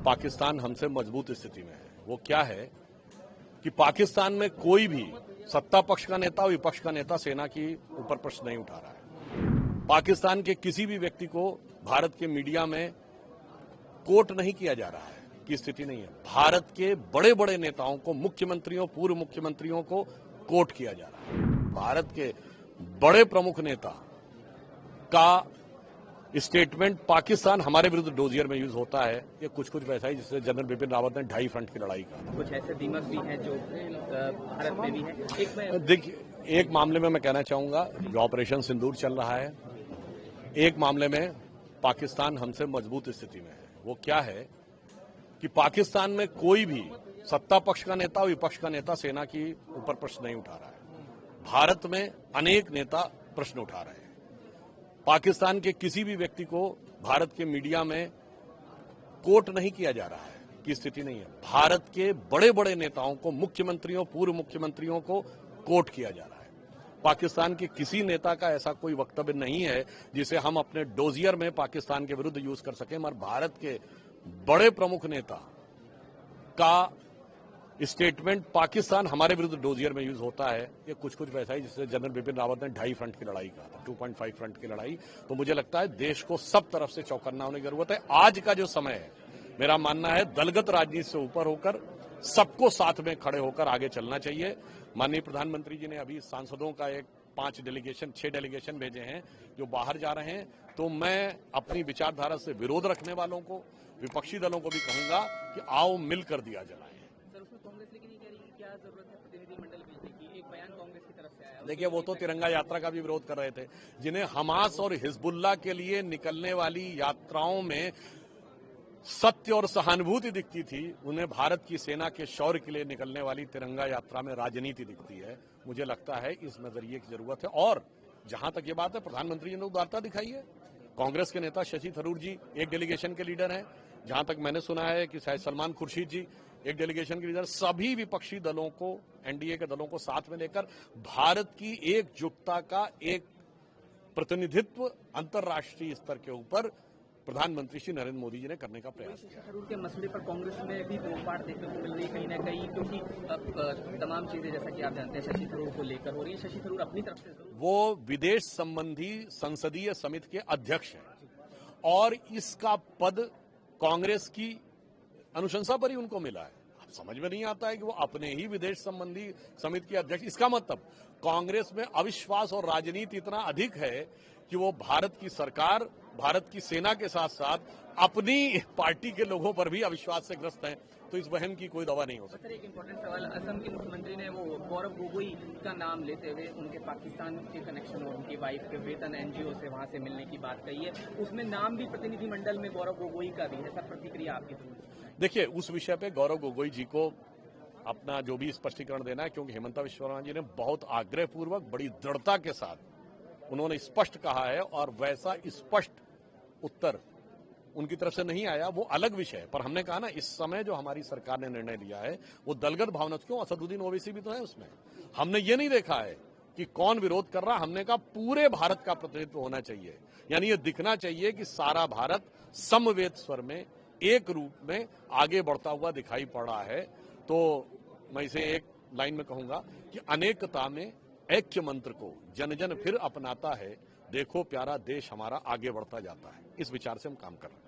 पाकिस्तान हमसे मजबूत स्थिति में है। वो क्या है कि पाकिस्तान में कोई भी सत्ता पक्ष का नेता और विपक्ष का नेता सेना की ऊपर प्रश्न नहीं उठा रहा है। पाकिस्तान के किसी भी व्यक्ति को भारत के मीडिया में कोट नहीं किया जा रहा है की स्थिति नहीं है। भारत के बड़े बड़े नेताओं को, मुख्यमंत्रियों, पूर्व मुख्यमंत्रियों को कोट किया जा रहा है। भारत के बड़े प्रमुख नेता का स्टेटमेंट पाकिस्तान हमारे विरुद्ध डोजियर में यूज होता है। ये कुछ वैसा ही जिससे जनरल बिपिन रावत ने 2.5 फ्रंट की लड़ाई कहा। कुछ ऐसे दीमक भी हैं जो भारत में भी है। देखिए, एक मामले में मैं कहना चाहूंगा जो ऑपरेशन सिंदूर चल रहा है, एक मामले में पाकिस्तान हमसे मजबूत स्थिति में है। वो क्या है कि पाकिस्तान में कोई भी सत्ता पक्ष का नेता और विपक्ष का नेता सेना की ऊपर प्रश्न नहीं उठा रहा है। भारत में अनेक नेता प्रश्न उठा रहे हैं। पाकिस्तान के किसी भी व्यक्ति को भारत के मीडिया में कोट नहीं किया जा रहा है की स्थिति नहीं है। भारत के बड़े बड़े नेताओं को, मुख्यमंत्रियों, पूर्व मुख्यमंत्रियों को कोट किया जा रहा है। पाकिस्तान के किसी नेता का ऐसा कोई वक्तव्य नहीं है जिसे हम अपने डोजियर में पाकिस्तान के विरुद्ध यूज कर सकें। मगर भारत के बड़े प्रमुख नेता का स्टेटमेंट पाकिस्तान हमारे विरुद्ध डोजियर में यूज होता है। ये कुछ वैसा ही जिससे जनरल बिपिन रावत ने 2.5 फ्रंट की लड़ाई कहा था, 2.5 फ्रंट की लड़ाई। तो मुझे लगता है देश को सब तरफ से चौकन्ना होने की जरूरत है। आज का जो समय है, मेरा मानना है दलगत राजनीति से ऊपर होकर सबको साथ में खड़े होकर आगे चलना चाहिए। माननीय प्रधानमंत्री जी ने अभी सांसदों का 6 डेलीगेशन भेजे हैं जो बाहर जा रहे हैं। तो मैं अपनी विचारधारा से विरोध रखने वालों को, विपक्षी दलों को भी कहूंगा कि आओ मिलकर दिया जलाएं। कांग्रेस लेकिन ये कह रही है कि क्या जरूरत है प्रतिनिधिमंडल भेजने की? एक बयान कांग्रेस की तरफ से आया। देखिए, वो तो तिरंगा यात्रा का भी विरोध कर रहे थे। जिन्हें हमास और हिजबुल्लाह के लिए निकलने वाली यात्राओं में सत्य और सहानुभूति दिखती थी, उन्हें भारत की सेना के शौर्य के लिए निकलने वाली तिरंगा यात्रा में राजनीति दिखती है। मुझे लगता है इस नजरिए की जरूरत है। और जहां तक ये बात है, प्रधानमंत्री जी ने उदारता दिखाई है। कांग्रेस के नेता शशि थरूर जी एक डेलीगेशन के लीडर हैं। जहां तक मैंने सुना है कि शायद सलमान खुर्शीद जी एक डेलीगेशन के लीडर। सभी विपक्षी दलों को, एनडीए के दलों को साथ में लेकर भारत की एकजुटता का एक प्रतिनिधित्व अंतर्राष्ट्रीय स्तर के ऊपर प्रधानमंत्री श्री नरेंद्र मोदी जी ने करने का प्रयास किया। शशि थरूर के मसले पर कांग्रेस में भी तोड़फाड़ देखने को मिल रही है कहीं न कहीं, क्योंकि तमाम चीजें जैसा कि आप जानते हैं शशि थरूर को लेकर हो रही है। शशि थरूर अपनी तरफ से वो विदेश संबंधी संसदीय समिति के अध्यक्ष हैं और इसका पद कांग्रेस की अनुशंसा पर ही उनको मिला है। अब समझ में नहीं आता है कि वो अपने ही विदेश संबंधी समिति के अध्यक्ष। इसका मतलब कांग्रेस में अविश्वास और राजनीति इतना अधिक है कि वो भारत की सरकार, भारत की सेना के साथ साथ अपनी पार्टी के लोगों पर भी अविश्वास से ग्रस्त हैं। तो इस वहम की कोई दवा नहीं हो सकती। एक इम्पोर्टेंट सवाल, असम के मुख्यमंत्री ने वो गौरव गोगोई का नाम लेते हुए उनके पाकिस्तान के कनेक्शन और उनकी वाइफ के वेतन एनजीओ से वहां से मिलने की बात कही है। उसमें नाम भी प्रतिनिधिमंडल में गौरव गोगोई का भी है। सब प्रतिक्रिया आपकी? देखिए, उस विषय पे गौरव गोगोई जी को अपना जो भी स्पष्टीकरण देना है, क्योंकि हेमंता बिश्वा शर्मा जी ने बहुत आग्रहपूर्वक, बड़ी दृढ़ता के साथ उन्होंने स्पष्ट कहा है और वैसा स्पष्ट उत्तर उनकी तरफ से नहीं आया। वो अलग विषय है। पर हमने कहा ना, इस समय जो हमारी सरकार ने निर्णय लिया है वो दलगत भावना, क्यों असदुद्दीन ओवैसी भी तो है उसमें। हमने ये नहीं देखा है कि कौन विरोध कर रहा। हमने कहा पूरे भारत का प्रतिनिधित्व होना चाहिए। यानी ये दिखना चाहिए कि सारा भारत समवेत स्वर में, एक रूप में आगे बढ़ता हुआ दिखाई पड़ रहा है। तो मैं इसे एक लाइन में कहूंगा कि अनेकता में ऐक्य मंत्र को जन जन फिर अपनाता है। देखो प्यारा देश हमारा आगे बढ़ता जाता है। इस विचार से हम काम कर रहे हैं।